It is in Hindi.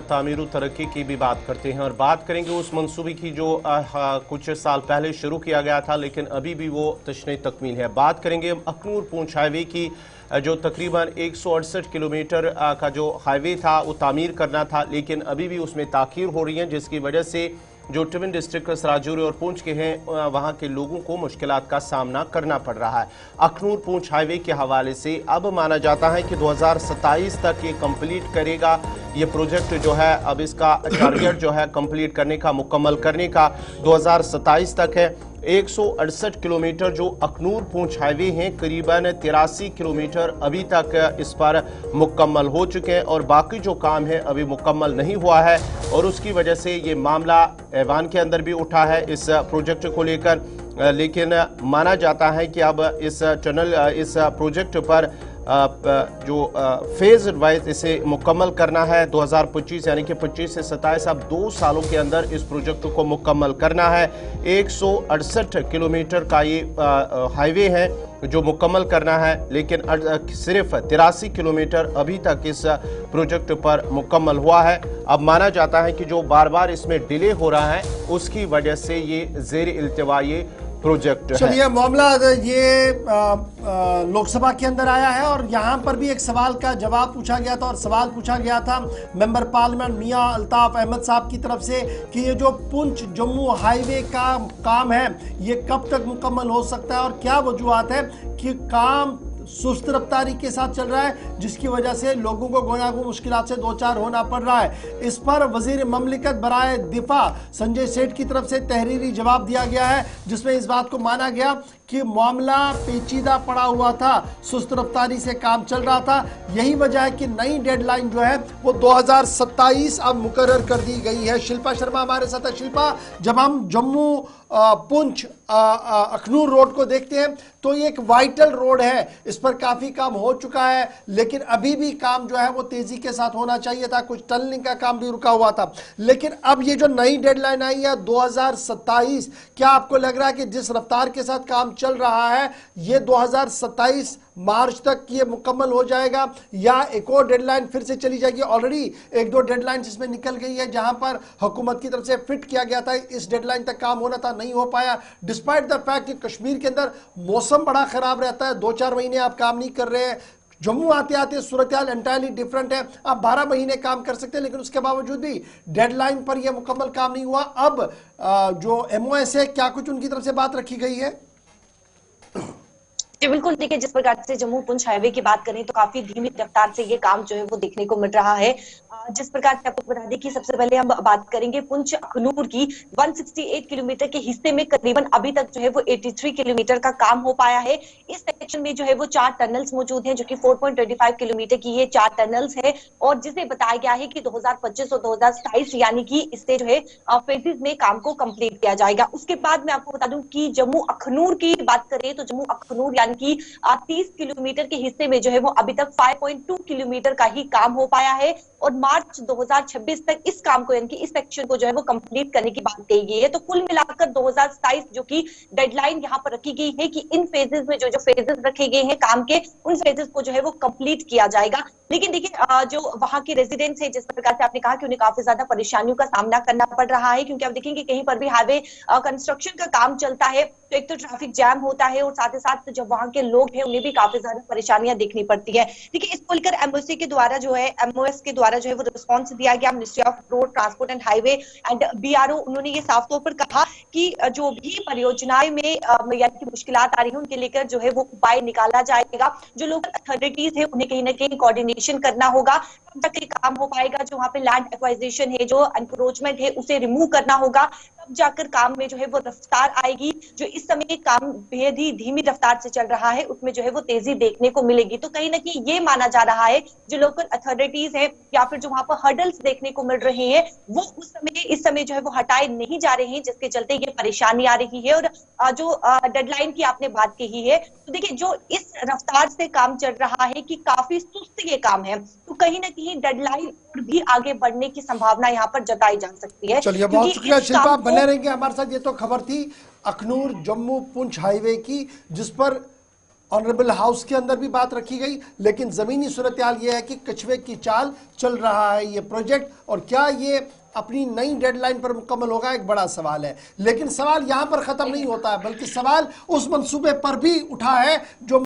तामीर तरक्की की भी बात करते हैं और बात करेंगे उस मंसूबे की जो कुछ साल पहले शुरू किया गया था लेकिन अभी भी वो तशने तकमील है। बात करेंगे अखनूर पूंछ हाईवे की जो तकरीबन 168 किलोमीटर का जो हाईवे था वो तामीर करना था लेकिन अभी भी उसमें ताख़ीर हो रही है, जिसकी वजह से जो ट्विन डिस्ट्रिक्ट सराजुरी और पूंछ के हैं वहां के लोगों को मुश्किलात का सामना करना पड़ रहा है। अखनूर पूंछ हाईवे के हवाले से अब माना जाता है कि 2027 तक ये कंप्लीट करेगा। ये प्रोजेक्ट जो है अब इसका टारगेट जो है कंप्लीट करने का, मुकम्मल करने का 2027 तक है। 168 किलोमीटर जो अखनूर पूंछ हाईवे हैं, करीबन 83 किलोमीटर अभी तक इस पर मुकम्मल हो चुके हैं और बाकी जो काम है अभी मुकम्मल नहीं हुआ है और उसकी वजह से ये मामला ऐवान के अंदर भी उठा है इस प्रोजेक्ट को लेकर। लेकिन माना जाता है कि अब इस प्रोजेक्ट पर जो फेज वाइज इसे मुकम्मल करना है 2025 यानी कि 25 से 27 अब 2 सालों के अंदर इस प्रोजेक्ट को मुकम्मल करना है। 168 किलोमीटर का ये हाईवे है जो मुकम्मल करना है लेकिन सिर्फ 83 किलोमीटर अभी तक इस प्रोजेक्ट पर मुकम्मल हुआ है। अब माना जाता है कि जो बार बार इसमें डिले हो रहा है उसकी वजह से ये ज़ेर इल्तिवा ये प्रोजेक्ट है। चलिए, मामला ये लोकसभा के अंदर आया है और यहाँ पर भी एक सवाल का जवाब पूछा गया था और सवाल पूछा गया था मेंबर पार्लियामेंट मियां अल्ताफ अहमद साहब की तरफ से कि ये जो पुंछ जम्मू हाईवे का काम है ये कब तक मुकम्मल हो सकता है और क्या वजूहत है कि काम सुस्त रफ्तारी के साथ चल रहा है जिसकी वजह से लोगों को गोया को मुश्किलात से दो चार होना पड़ रहा है। इस पर वजीर ममलिकत बराए दिफा संजय सेठ की तरफ से तहरीरी जवाब दिया गया है जिसमें इस बात को माना गया कि मामला पेचीदा पड़ा हुआ था, सुस्त रफ्तारी से काम चल रहा था। यही वजह है कि नई डेडलाइन जो है वो 2027 अब मुकर्रर कर दी गई है। शिल्पा शर्मा हमारे साथ है। शिल्पा, जब हम जम्मू पुंछ अखनूर रोड को देखते हैं तो ये एक वाइटल रोड है, इस पर काफी काम हो चुका है लेकिन अभी भी काम जो है वो तेजी के साथ होना चाहिए था। कुछ टनलिंग का काम भी रुका हुआ था लेकिन अब ये जो नई डेडलाइन आई है 2027, क्या आपको लग रहा है कि जिस रफ्तार के साथ काम चल रहा है ये 2027 मार्च तक ये मुकम्मल हो जाएगा या एक और डेडलाइन फिर से चली जाएगी? ऑलरेडी एक दो डेडलाइन इसमें निकल गई है जहां पर हुकूमत की तरफ से फिट किया गया था, इस डेडलाइन तक काम होना था, नहीं हो पाया। डिस्पाइट द फैक्ट कि कश्मीर के अंदर मौसम बड़ा खराब रहता है, 2-4 महीने आप काम नहीं कर रहे हैं। जम्मू आते आते सूरत हाल एंटायरली डिफरेंट है, आप 12 महीने काम कर सकते हैं लेकिन उसके बावजूद भी डेडलाइन पर यह मुकम्मल काम नहीं हुआ। अब जो MOS है, क्या कुछ उनकी तरफ से बात रखी गई है? जी बिल्कुल, देखिए जिस प्रकार से जम्मू पुंछ हाईवे की बात करें तो काफी धीमी रफ्तार से ये काम जो है वो देखने को मिल रहा है। जिस प्रकार से आपको बता दें कि सबसे पहले हम बात करेंगे पुंछ अखनूर की 168 किलोमीटर के हिस्से में करीबन अभी तक जो है वो 83 किलोमीटर का काम हो पाया है। इस सेक्शन में जो है वो 4 टनल्स मौजूद हैं जो कि 4.25 किलोमीटर की ये 4 टनल्स है और जिसे बताया गया है कि 2025 और 2027 यानी कि इससे जो है फेजेस में काम को कंप्लीट किया जाएगा। उसके बाद मैं आपको बता दूं कि जम्मू अखनूर की बात करें तो जम्मू अखनूर यानी कि 30 किलोमीटर के हिस्से में जो है वो अभी तक 5.2 किलोमीटर का ही काम हो पाया है और मार्च 2026 तक इस काम को यानी कि इस सेक्शन को जो है वो कंप्लीट करने की बात कही गई है। तो कुल मिलाकर 2027 जो कि डेडलाइन यहाँ पर रखी गई है कि इन फेजेस में जो फेजेस रखे गए हैं काम के, उन फेजेस को जो है वो कंप्लीट किया जाएगा। लेकिन देखिए जो वहां के रेजिडेंट्स है, जिस प्रकार से आपने कहा कि उन्हें काफी ज्यादा परेशानियों का सामना करना पड़ रहा है क्योंकि आप देखेंगे कहीं पर भी हाईवे कंस्ट्रक्शन का काम चलता है तो एक तो ट्रैफिक जैम होता है और साथ ही साथ जब वहां के लोग हैं उन्हें भी काफी ज्यादा परेशानियां देखनी पड़ती है। देखिए इस को लेकर MOS के द्वारा जो है वो रिस्पॉन्स दिया गया। Ministry of road transport and highway and BRO उन्होंने ये साफ तौर पर कहा कि जो भी परियोजनाएं में यानी कि मुश्किलात आ रही है उनके लेकर जो है वो उपाय निकाला जाएगा। जो लोकल अथॉरिटीज है उन्हें कहीं ना कहीं कोऑर्डिनेशन करना होगा, तब तक ये काम हो पाएगा। जो वहाँ पे लैंड एक्वाइजिशन है, जो एनक्रोचमेंट है उसे रिमूव करना होगा, तब जाकर काम में जो है वो रफ्तार आएगी। जो इस समय काम बेहद ही धीमी रफ्तार से चल रहा है उसमें जो है वो तेजी देखने को मिलेगी। तो कहीं ना कहीं ये माना जा रहा है जो लोकल अथॉरिटीज है या फिर जो वहां पर हर्डल्स देखने को मिल रहे हैं वो इस समय जो है वो हटाए नहीं जा रहे हैं, जिसके चलते ये परेशानी आ रही है। और जो डेडलाइन की आपने बात कही है तो देखिए जो इस रफ्तार से काम चल रहा है कि काफी सुस्त ये काम है, तो कहीं ना कहीं डेडलाइन भी आगे बढ़ने की संभावना यहाँ पर जताई जा सकती है। चलिए, बहुत शुक्रिया शिल्पा, बने रहेंगे हमारे साथ। ये तो खबर थी अखनूर जम्मू पुंछ हाईवे की जिस पर ऑनरेबल हाउस के अंदर भी बात रखी गई, लेकिन जमीनी सूरत-ए-हाल ये है कि कछुए की चाल चल रहा है ये प्रोजेक्ट, और क्या ये अपनी नई डेडलाइन पर मुकम्मल होगा, एक बड़ा सवाल है। लेकिन सवाल यहाँ पर खत्म नहीं होता है, बल्कि सवाल उस मंसूबे पर भी उठा है जो